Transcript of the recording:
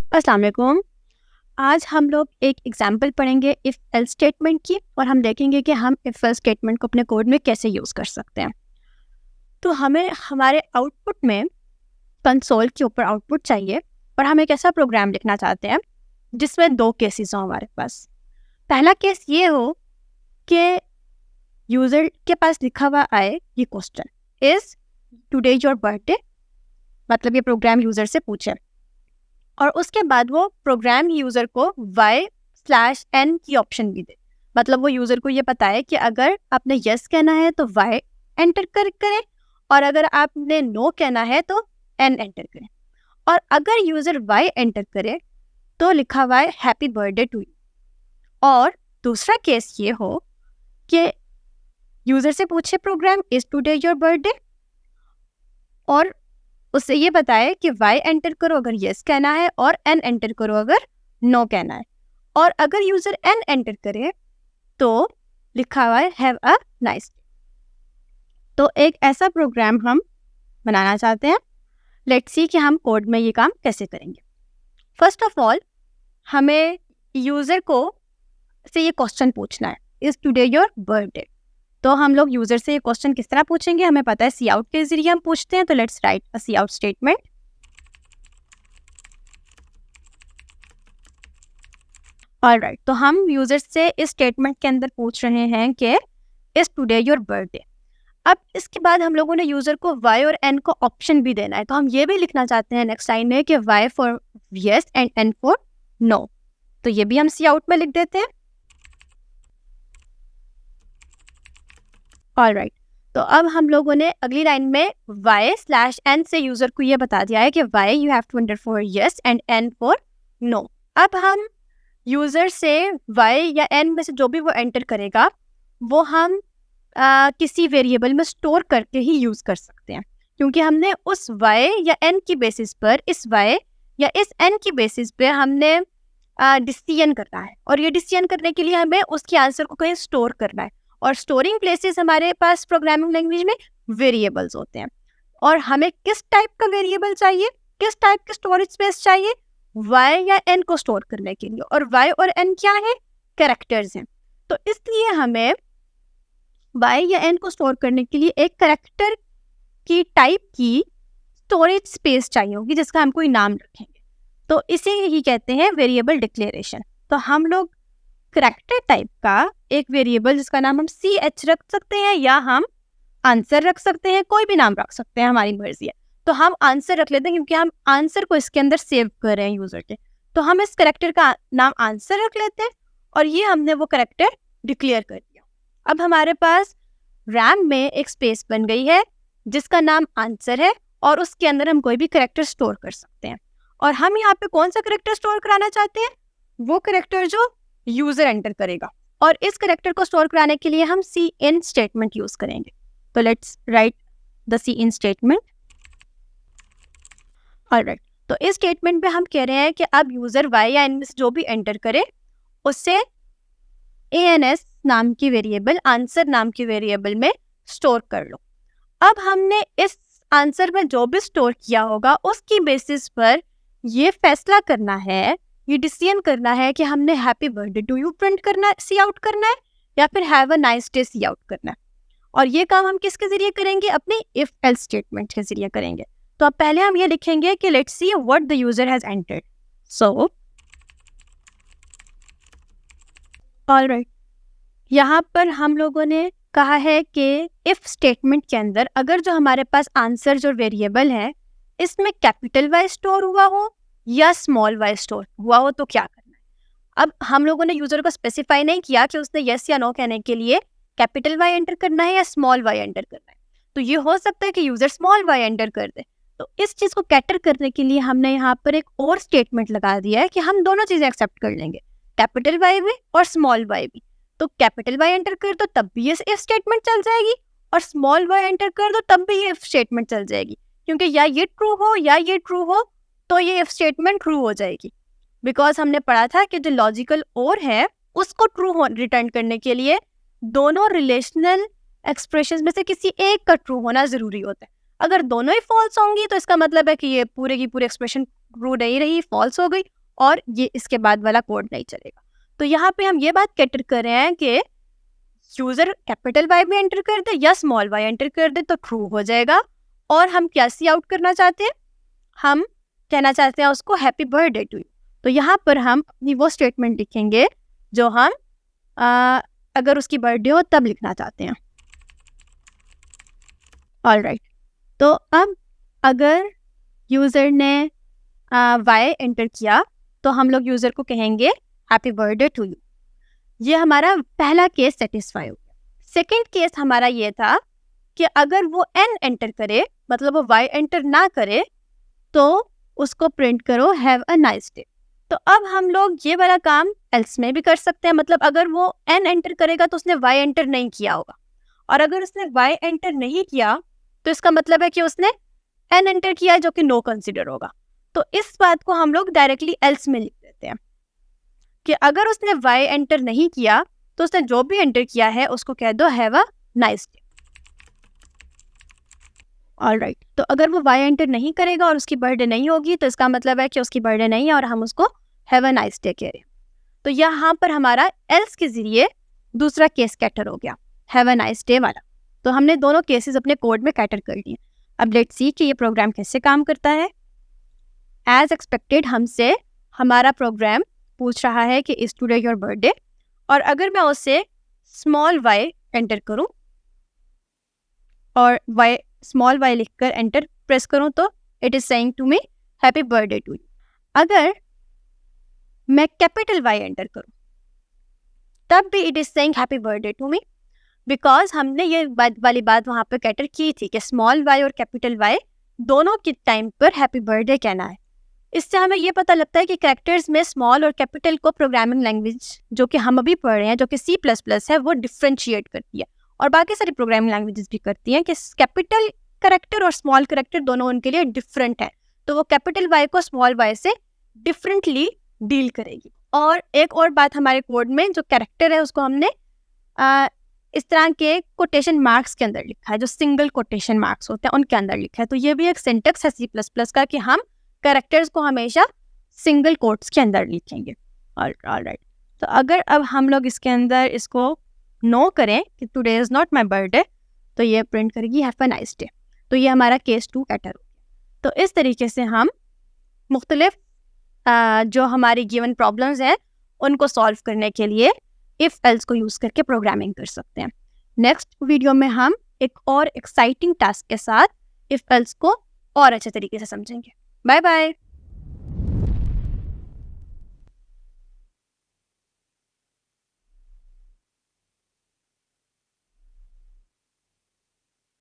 अस्सलाम वालेकुम। आज हम लोग एक एग्जाम्पल पढ़ेंगे इफ़ एल्स स्टेटमेंट की और हम देखेंगे कि हम इफ़ एल्स स्टेटमेंट को अपने कोड में कैसे यूज़ कर सकते हैं। तो हमें हमारे आउटपुट में कंसोल के ऊपर आउटपुट चाहिए और हम एक ऐसा प्रोग्राम लिखना चाहते हैं जिसमें दो केसेस हों हमारे पास। पहला केस ये हो कि यूज़र के पास लिखा हुआ आए ये question is today your birthday, मतलब ये प्रोग्राम यूज़र से पूछे और उसके बाद वो प्रोग्राम यूज़र को y/n की ऑप्शन भी दे। मतलब वो यूज़र को ये बताए कि अगर आपने यस कहना है तो y एंटर करें और अगर आपने नो कहना है तो n एंटर करें। और अगर यूज़र y एंटर करे तो लिखा हुआ है हैप्पी बर्थडे टू यू। और दूसरा केस ये हो कि यूज़र से पूछे program is today your birthday और उससे ये बताए कि y एंटर करो अगर यस कहना है और n एंटर करो अगर नो कहना है। और अगर यूज़र n एंटर करे तो लिखा हुआ है हैव अ नाइस डे। तो एक ऐसा प्रोग्राम हम बनाना चाहते हैं। लेट्स सी कि हम कोड में ये काम कैसे करेंगे। फर्स्ट ऑफ ऑल हमें यूज़र को से ये क्वेश्चन पूछना है इज़ टुडे योर बर्थडे। तो हम लोग यूज़र से ये क्वेश्चन किस तरह पूछेंगे, हमें पता है सी आउट के जरिए हम पूछते हैं। तो let's write a cout statement. Alright, तो हम यूज़र से इस स्टेटमेंट के अंदर पूछ रहे हैं कि इज़ टुडे योर बर्थडे। अब इसके बाद हम लोगों ने यूज़र को y और n को ऑप्शन भी देना है। तो हम ये भी लिखना चाहते हैं नेक्स्ट लाइन में कि y for yes and n for no. तो ये भी हम सी आउट में लिख देते हैं। ऑलराइट, तो अब हम लोगों ने अगली लाइन में y/n से यूज़र को ये बता दिया है कि y you have to enter for yes and n for no. अब हम यूज़र से y या n में से जो भी वो एंटर करेगा वो हम किसी वेरिएबल में स्टोर करके ही यूज़ कर सकते हैं, क्योंकि हमने उस y या n की बेसिस पर इस y या इस n की बेसिस पे हमने डिसीजन करना है और ये डिसीजन करने के लिए हमें उसके आंसर को कहीं स्टोर करना है। और स्टोरिंग प्लेसेस हमारे पास प्रोग्रामिंग लैंग्वेज में वेरिएबल्स होते हैं और हमें किस टाइप का वेरिएबल चाहिए, किस टाइप के स्टोरेज स्पेस चाहिए, y या n को स्टोर करने के लिए। और y और n क्या है, कैरेक्टर्स हैं। तो इसलिए हमें y या n को स्टोर करने के लिए एक कैरेक्टर की टाइप की स्टोरेज स्पेस चाहिए होगी जिसका हम कोई नाम रखेंगे। तो इसे ही कहते हैं वेरिएबल डिक्लेरेशन। तो हम लोग कैरेक्टर टाइप का एक वेरिएबल जिसका नाम हम ch रख सकते हैं या हम आंसर रख सकते हैं, कोई भी नाम रख सकते हैं, हमारी मर्जी है। तो हम आंसर रख लेते हैं क्योंकि हम आंसर को इसके अंदर सेव कर रहे हैं यूज़र के। तो हम इस कैरेक्टर का नाम आंसर रख लेते हैं और ये हमने वो कैरेक्टर डिक्लेयर कर दिया। अब हमारे पास रैम में एक स्पेस बन गई है जिसका नाम आंसर है और उसके अंदर हम कोई भी कैरेक्टर स्टोर कर सकते हैं। और हम यहाँ पे कौन सा कैरेक्टर स्टोर कराना चाहते हैं, वो कैरेक्टर जो यूज़र एंटर करेगा। और इस कैरेक्टर को स्टोर कराने के लिए हम सी इन स्टेटमेंट यूज़ करेंगे। तो let's write the cin statement. Alright, तो इस स्टेटमेंट पे हम कह रहे हैं कि अब यूज़र y या n में से जो भी एंटर करे उससे ans नाम की वेरिएबल, आंसर नाम की वेरिएबल में स्टोर कर लो। अब हमने इस आंसर में जो भी स्टोर किया होगा उसकी बेसिस पर ये फैसला करना है, ये डिसीजन करना है कि हमने happy birthday to you print करना है, सी आउट करना है, या फिर have a nice day cout करना है। और ये काम हम किसके जरिए करेंगे, अपने इफ एल्स स्टेटमेंट के जरिए करेंगे। तो अब पहले हम ये लिखेंगे कि let's see what the user has entered. So alright, यहाँ पर हम लोगों ने कहा है कि इफ स्टेटमेंट के अंदर अगर जो हमारे पास आंसर जो वेरिएबल है इसमें कैपिटल Y स्टोर हुआ हो या स्मॉल y स्टोर हुआ हो तो क्या करना है। अब हम लोगों ने यूजर को स्पेसिफाई नहीं किया कि उसने यस या नो कहने के लिए कैपिटल Y एंटर करना है या स्मॉल y एंटर करना है। तो ये हो सकता है कि यूजर स्मॉल y एंटर कर दे। तो इस चीज को कैटर करने के लिए हमने यहाँ पर एक और स्टेटमेंट लगा दिया है कि हम दोनों चीजें एक्सेप्ट कर लेंगे, कैपिटल Y भी और स्मॉल y भी। तो कैपिटल Y एंटर कर दो तब भी ये इफ स्टेटमेंट चल जाएगी और स्मॉल y एंटर कर दो तब भी ये इफ स्टेटमेंट चल जाएगी, क्योंकि या ये ट्रू हो या ये ट्रू हो तो ये इफ स्टेटमेंट ट्रू हो जाएगी। बिकॉज हमने पढ़ा था कि जो लॉजिकल और है उसको ट्रू रिटर्न करने के लिए दोनों रिलेशनल एक्सप्रेशन में से किसी एक का ट्रू होना जरूरी होता है। अगर दोनों ही फॉल्स होंगी तो इसका मतलब है कि ये पूरे की पूरी एक्सप्रेशन ट्रू नहीं रही, फॉल्स हो गई। और ये इसके बाद वाला कोड नहीं चलेगा। तो यहाँ पे हम ये बात कैटर कर रहे हैं कि यूजर कैपिटल वाई में एंटर कर दे या स्मॉल वाई एंटर कर दे तो ट्रू हो जाएगा। और हम क्या सी आउट करना चाहते हैं, हम कहना चाहते हैं उसको हैप्पी बर्थडे टू यू। तो यहाँ पर हम अपनी वो स्टेटमेंट लिखेंगे जो हम अगर उसकी बर्थडे हो तब लिखना चाहते हैं। ऑलराइट, तो अब अगर यूज़र ने वाई एंटर किया तो हम लोग यूज़र को कहेंगे हैप्पी बर्थडे टू यू। ये हमारा पहला केस सेटिस्फाई हो गया। सेकेंड केस हमारा ये था कि अगर वो एन एंटर करे, मतलब वो वाई एंटर ना करे, तो उसको प्रिंट करो हैव अ नाइस डे। तो अब हम लोग ये वाला काम एल्स में भी कर सकते हैं, मतलब अगर वो एन एंटर करेगा तो उसने वाई एंटर नहीं किया होगा, और अगर उसने वाई एंटर नहीं किया तो इसका मतलब है कि उसने एन एंटर किया जो कि नो कंसिडर होगा। तो इस बात को हम लोग डायरेक्टली एल्स में लिख देते हैं कि अगर उसने वाई एंटर नहीं किया तो उसने जो भी एंटर किया है उसको कह दो have a nice day. Alright, तो अगर वो वाई एंटर नहीं करेगा और उसकी बर्थडे नहीं होगी तो इसका मतलब है कि उसकी बर्थडे नहीं है और हम उसको हैव अ नाइस डे कह रहे हैं। तो यहाँ पर हमारा एल्स के जरिए दूसरा केस कैटर हो गया, हैव अ नाइस डे वाला। तो हमने दोनों केसेस अपने कोड में कैटर कर लिए। अब लेट्स सी कि ये प्रोग्राम कैसे काम करता है। एज एक्सपेक्टेड हमसे हमारा प्रोग्राम पूछ रहा है कि इज टुडे योर बर्थडे, और अगर मैं उससे स्मॉल वाई एंटर करूं और वाई स्मॉल वाई लिखकर एंटर प्रेस करूं तो it is saying to me happy birthday to you. अगर मैं कैपिटल वाई एंटर करूं तब भी it is saying happy birthday to me, because हमने ये वाली बात वहाँ पे कैटर की थी कि स्मॉल वाई और कैपिटल वाई दोनों के टाइम पर हैप्पी बर्थडे कहना है। इससे हमें ये पता लगता है कि कैरेक्टर्स में स्मॉल और कैपिटल को प्रोग्रामिंग लैंग्वेज जो कि हम अभी पढ़ रहे हैं, जो कि C++ है, वो डिफ्रेंशिएट करती है, और बाकी सारी प्रोग्रामिंग लैंग्वेजेस भी करती हैं कि कैपिटल कैरेक्टर और स्मॉल कैरेक्टर दोनों उनके लिए डिफरेंट है। तो वो कैपिटल वाई को स्मॉल वाई से डिफरेंटली डील करेगी। और एक और बात, हमारे कोड में जो कैरेक्टर है उसको हमने इस तरह के कोटेशन मार्क्स के अंदर लिखा है, जो सिंगल कोटेशन मार्क्स होते हैं उनके अंदर लिखा है। तो ये भी एक सिंटेक्स है C++ का कि हम कैरेक्टर्स को हमेशा सिंगल कोट्स के अंदर लिखेंगे। ऑलराइट, तो अगर अब हम लोग इसके अंदर इसको नो करें कि today is not my birthday, तो ये प्रिंट करेगी हैव अ नाइस डे। तो ये हमारा केस 2 कैटर हो गया। तो इस तरीके से हम मुख्तलिफ जो हमारी गिवन प्रॉब्लम्स हैं उनको सॉल्व करने के लिए इफ़ एल्स को यूज़ करके प्रोग्रामिंग कर सकते हैं। नेक्स्ट वीडियो में हम एक और एक्साइटिंग टास्क के साथ इफ़ एल्स को और अच्छे तरीके से समझेंगे। Bye bye.